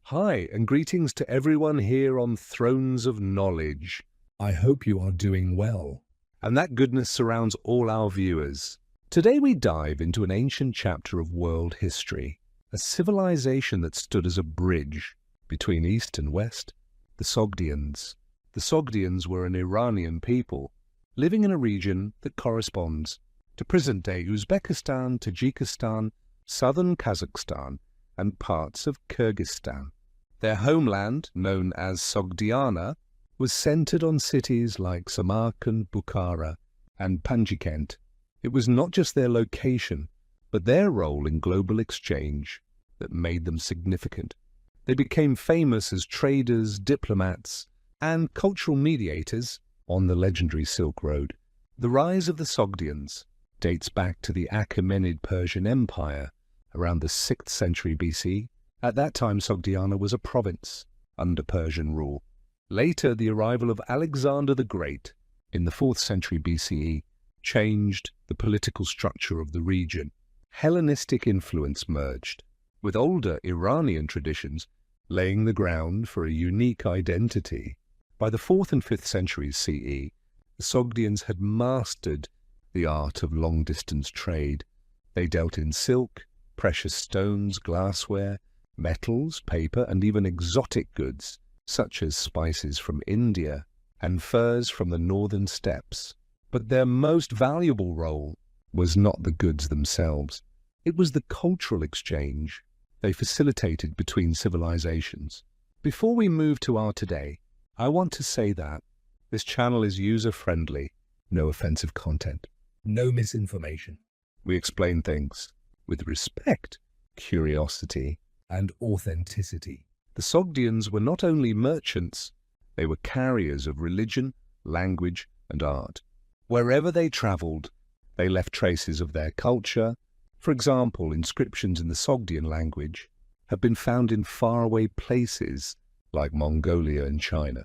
Hi, and greetings to everyone here on Thrones of Knowledge. I hope you are doing well, and that goodness surrounds all our viewers. Today we dive into an ancient chapter of world history, a civilization that stood as a bridge between East and West, the Sogdians. The Sogdians were an Iranian people living in a region that corresponds to present-day Uzbekistan, Tajikistan, southern Kazakhstan, and parts of Kyrgyzstan. Their homeland, known as Sogdiana, was centered on cities like Samarkand, Bukhara, and Panjikent. It was not just their location, but their role in global exchange that made them significant. They became famous as traders, diplomats, and cultural mediators on the legendary Silk Road. The rise of the Sogdians dates back to the Achaemenid Persian Empire around the 6th century BC. At that time, Sogdiana was a province under Persian rule. Later, the arrival of Alexander the Great in the 4th century BCE changed the political structure of the region. Hellenistic influence merged, with older Iranian traditions laying the ground for a unique identity. By the 4th and 5th centuries CE, the Sogdians had mastered the art of long-distance trade. They dealt in silk, precious stones, glassware, metals, paper, and even exotic goods, such as spices from India and furs from the northern steppes. But their most valuable role was not the goods themselves. It was the cultural exchange they facilitated between civilizations. Before we move to our today, I want to say that this channel is user-friendly, no offensive content, no misinformation. We explain things with respect, curiosity, and authenticity. The Sogdians were not only merchants, they were carriers of religion, language, and art. Wherever they traveled, they left traces of their culture. For example, inscriptions in the Sogdian language have been found in faraway places like Mongolia and China.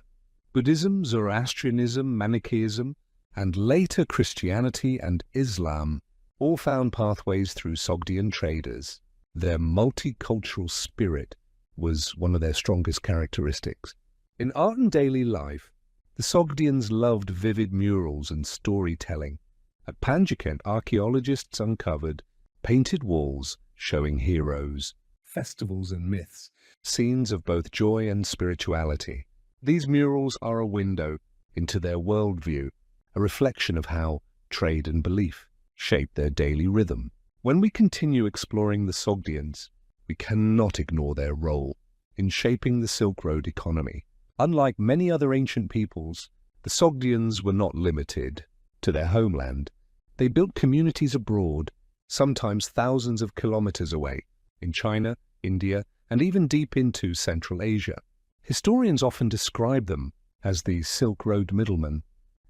Buddhism, Zoroastrianism, Manichaeism, and later Christianity and Islam all found pathways through Sogdian traders. Their multicultural spirit was one of their strongest characteristics. In art and daily life, the Sogdians loved vivid murals and storytelling. At Panjikent, archaeologists uncovered painted walls showing heroes, festivals and myths, scenes of both joy and spirituality. These murals are a window into their worldview, a reflection of how trade and belief shaped their daily rhythm. When we continue exploring the Sogdians, we cannot ignore their role in shaping the Silk Road economy. Unlike many other ancient peoples, the Sogdians were not limited to their homeland. They built communities abroad, sometimes thousands of kilometers away, in China, India, and even deep into Central Asia. Historians often describe them as the Silk Road middlemen.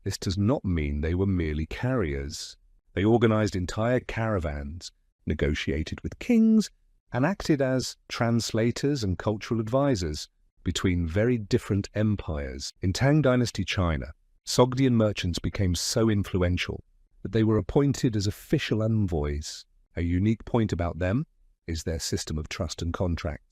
This does not mean they were merely carriers. They organized entire caravans, negotiated with kings, and acted as translators and cultural advisors between very different empires. In Tang dynasty China, Sogdian merchants became so influential that they were appointed as official envoys. A unique point about them is their system of trust and contracts.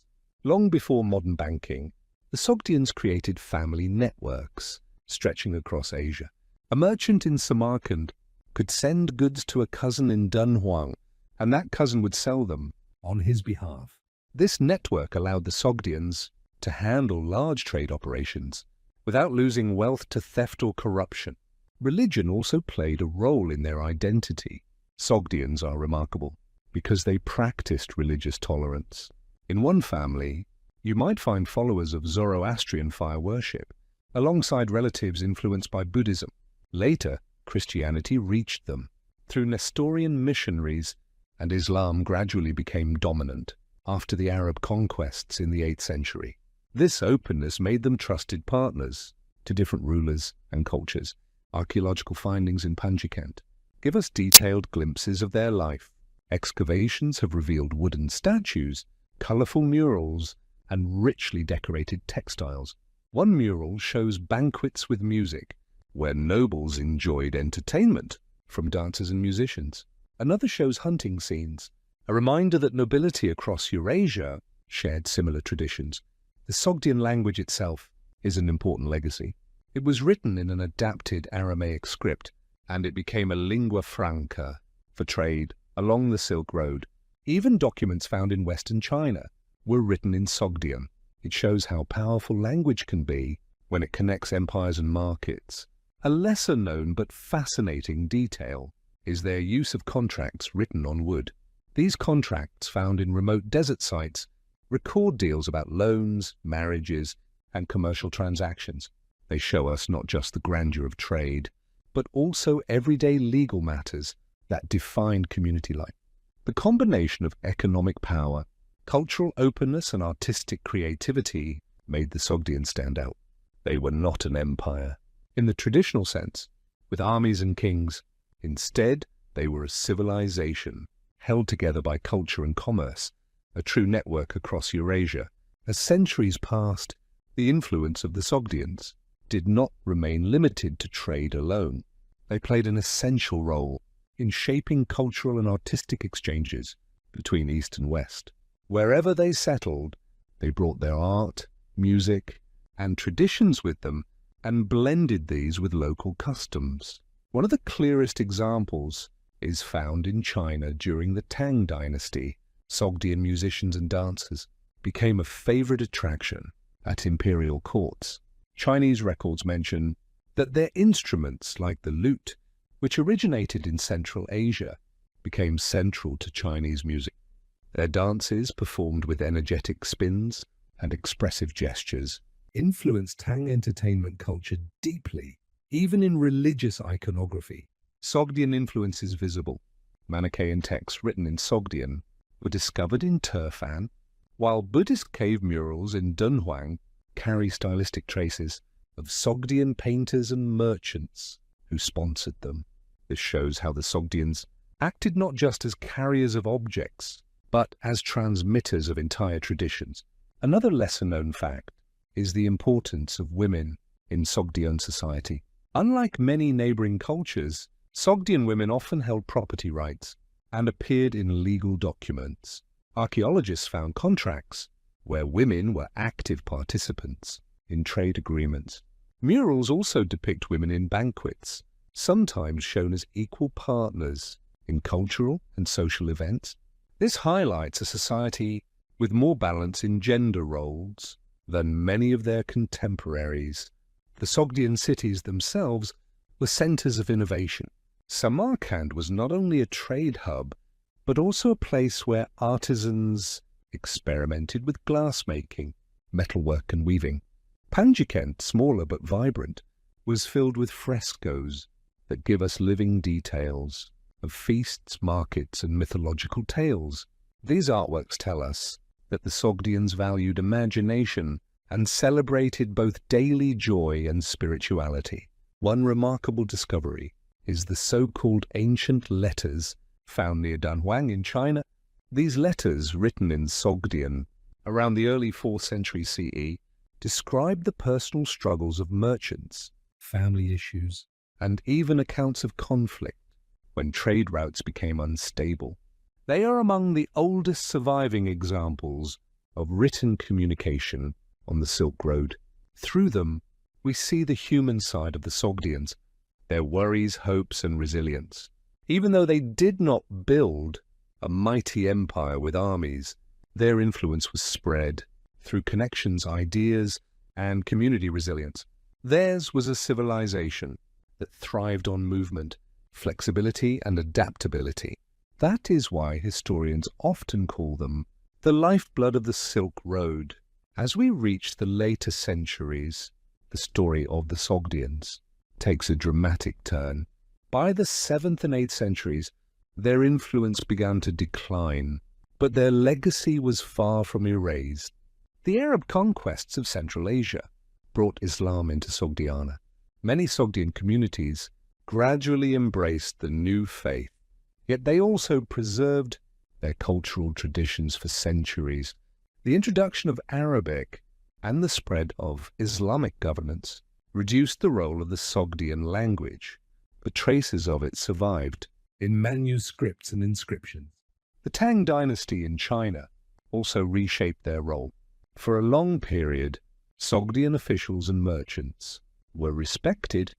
Long before modern banking, the Sogdians created family networks stretching across Asia. A merchant in Samarkand could send goods to a cousin in Dunhuang, and that cousin would sell them on his behalf. This network allowed the Sogdians to handle large trade operations without losing wealth to theft or corruption. Religion also played a role in their identity. Sogdians are remarkable because they practiced religious tolerance. In one family, you might find followers of Zoroastrian fire worship, alongside relatives influenced by Buddhism. Later, Christianity reached them through Nestorian missionaries, and Islam gradually became dominant after the Arab conquests in the 8th century. This openness made them trusted partners to different rulers and cultures. Archaeological findings in Panjikent give us detailed glimpses of their life. Excavations have revealed wooden statues, colorful murals, and richly decorated textiles. One mural shows banquets with music, where nobles enjoyed entertainment from dancers and musicians. Another shows hunting scenes, a reminder that nobility across Eurasia shared similar traditions. The Sogdian language itself is an important legacy. It was written in an adapted Aramaic script, and it became a lingua franca for trade along the Silk Road. Even documents found in Western China were written in Sogdian. It shows how powerful language can be when it connects empires and markets. A lesser-known but fascinating detail is their use of contracts written on wood. These contracts, found in remote desert sites, record deals about loans, marriages, and commercial transactions. They show us not just the grandeur of trade, but also everyday legal matters that defined community life. The combination of economic power, cultural openness, and artistic creativity made the Sogdians stand out. They were not an empire in the traditional sense, with armies and kings. Instead, they were a civilization held together by culture and commerce, a true network across Eurasia. As centuries passed, the influence of the Sogdians did not remain limited to trade alone. They played an essential role in shaping cultural and artistic exchanges between East and West. Wherever they settled, they brought their art, music, and traditions with them and blended these with local customs. One of the clearest examples is found in China during the Tang dynasty. Sogdian musicians and dancers became a favorite attraction at imperial courts. Chinese records mention that their instruments, like the lute, which originated in Central Asia, became central to Chinese music. Their dances, performed with energetic spins and expressive gestures, influenced Tang entertainment culture deeply, even in religious iconography. Sogdian influence is visible. Manichaean texts written in Sogdian were discovered in Turfan, while Buddhist cave murals in Dunhuang carry stylistic traces of Sogdian painters and merchants who sponsored them. This shows how the Sogdians acted not just as carriers of objects, but as transmitters of entire traditions. Another lesser-known fact is the importance of women in Sogdian society. Unlike many neighboring cultures, Sogdian women often held property rights and appeared in legal documents. Archaeologists found contracts where women were active participants in trade agreements. Murals also depict women in banquets, sometimes shown as equal partners in cultural and social events. This highlights a society with more balance in gender roles than many of their contemporaries. The Sogdian cities themselves were centers of innovation. Samarkand was not only a trade hub, but also a place where artisans experimented with glassmaking, metalwork, and weaving. Panjikent, smaller but vibrant, was filled with frescoes that give us living details of feasts, markets, and mythological tales. These artworks tell us that the Sogdians valued imagination and celebrated both daily joy and spirituality. One remarkable discovery is the so-called ancient letters found near Dunhuang in China. These letters, written in Sogdian around the early 4th century CE, describe the personal struggles of merchants, family issues, and even accounts of conflict when trade routes became unstable. They are among the oldest surviving examples of written communication on the Silk Road. Through them, we see the human side of the Sogdians, their worries, hopes, and resilience. Even though they did not build a mighty empire with armies, their influence was spread through connections, ideas, and community resilience. Theirs was a civilization that thrived on movement, flexibility, and adaptability. That is why historians often call them the lifeblood of the Silk Road. As we reach the later centuries, the story of the Sogdians takes a dramatic turn. By the 7th and 8th centuries, their influence began to decline, but their legacy was far from erased. The Arab conquests of Central Asia brought Islam into Sogdiana. Many Sogdian communities gradually embraced the new faith, yet they also preserved their cultural traditions for centuries. The introduction of Arabic and the spread of Islamic governance reduced the role of the Sogdian language, but traces of it survived in manuscripts and inscriptions. The Tang dynasty in China also reshaped their role. For a long period, Sogdian officials and merchants were respected,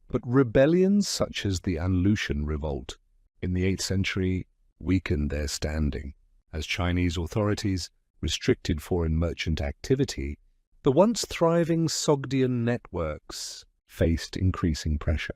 but rebellions such as the Anlushan Revolt in the 8th century weakened their standing. As Chinese authorities restricted foreign merchant activity, the once thriving Sogdian networks faced increasing pressure.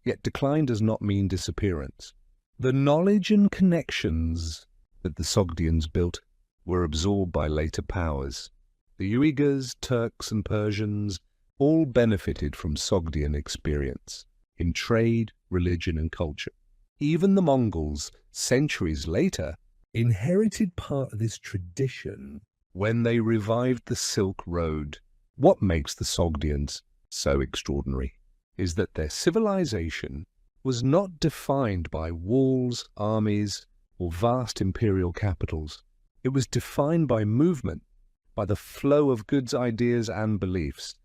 Yet decline does not mean disappearance. The knowledge and connections that the Sogdians built were absorbed by later powers. The Uighurs, Turks and Persians all benefited from Sogdian experience in trade, religion and culture. Even the Mongols, centuries later, inherited part of this tradition when they revived the Silk Road. What makes the Sogdians so extraordinary is that their civilization was not defined by walls, armies, or vast imperial capitals. It was defined by movement, by the flow of goods, ideas, and beliefs.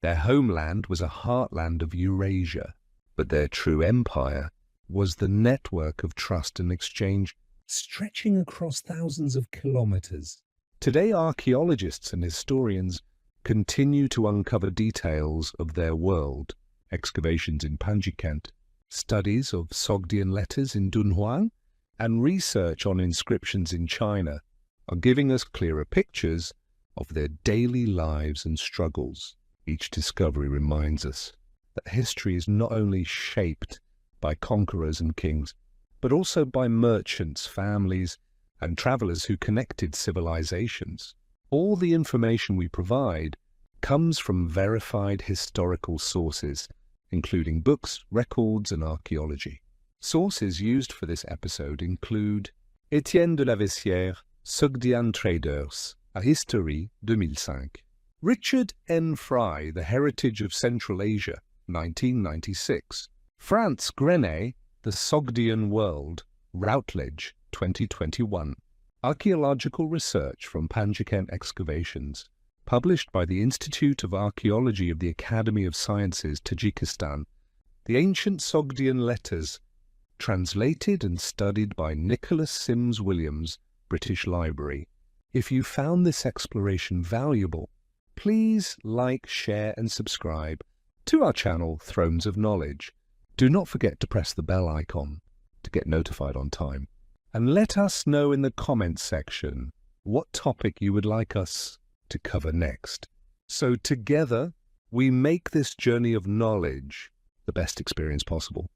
Their homeland was a heartland of Eurasia, but their true empire was the network of trust and exchange stretching across thousands of kilometers. Today, archaeologists and historians continue to uncover details of their world. Excavations in Panjikent, studies of Sogdian letters in Dunhuang, and research on inscriptions in China are giving us clearer pictures of their daily lives and struggles. Each discovery reminds us that history is not only shaped by conquerors and kings, but also by merchants, families, and travelers who connected civilizations. All the information we provide comes from verified historical sources, including books, records, and archaeology. Sources used for this episode include Étienne de la Vessière, Sogdian Traders, A History, 2005. Richard N. Fry, The Heritage of Central Asia, 1996. Franz Grenet, The Sogdian World, Routledge, 2021. Archaeological research from Panjikent excavations, published by the Institute of Archaeology of the Academy of Sciences, Tajikistan. The Ancient Sogdian Letters, translated and studied by Nicholas Sims Williams, British Library. If you found this exploration valuable, please like, share and subscribe to our channel, Thrones of Knowledge. Do not forget to press the bell icon to get notified on time. And let us know in the comments section what topic you would like us to cover next. So together, we make this journey of knowledge the best experience possible.